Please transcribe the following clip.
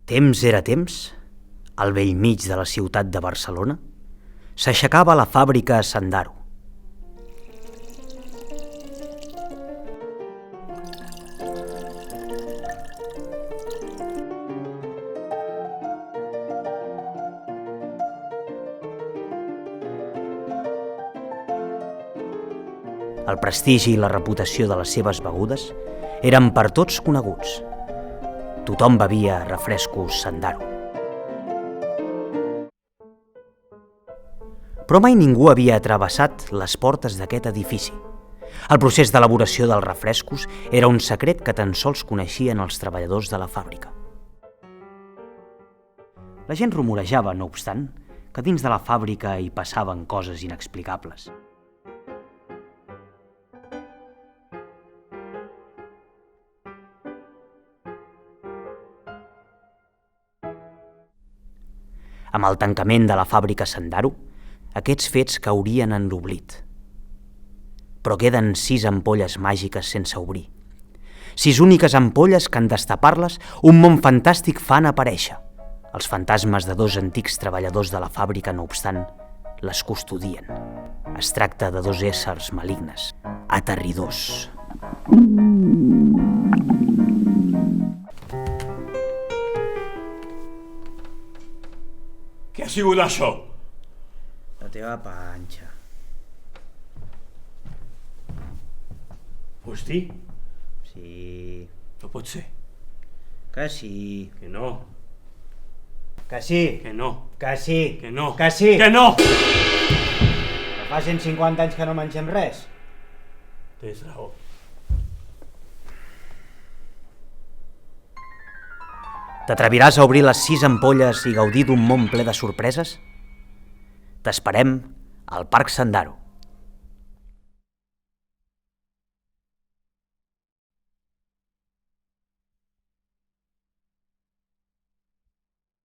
Temps era temps, al bell mig de la ciutat de Barcelona, s'aixecava la fàbrica Sandaro. El prestigi i la reputació de les seves begudes eren per tots coneguts. Tothom bevia refrescos Sandaro. Però mai ningú havia travessat les portes d'aquest edifici. El procés d'elaboració dels refrescos era un secret que tan sols coneixien els treballadors de la fàbrica. La gent rumorejava, no obstant, que dins de la fàbrica hi passaven coses inexplicables. Amb el tancament de la fàbrica Sandaro, aquests fets caurien en l'oblit. Però queden 6 ampolles màgiques sense obrir. 6 úniques ampolles que, en destapar-les, un món fantàstic fan aparèixer. Els fantasmes de 2 antics treballadors de la fàbrica, no obstant, les custodien. Es tracta de 2 éssers malignes, aterridors. Què ha sigut això? La teva panxa. Vols dir? Sí. No pot ser. Que sí. Que no. Que sí. Que no. Que sí. Que no. Que sí. Que no! Que fa 150 anys que no mengem res. Tens raó. T'atreviràs a obrir les 6 ampolles i gaudir d'un món ple de sorpreses? T'esperem al Parc Sandaro.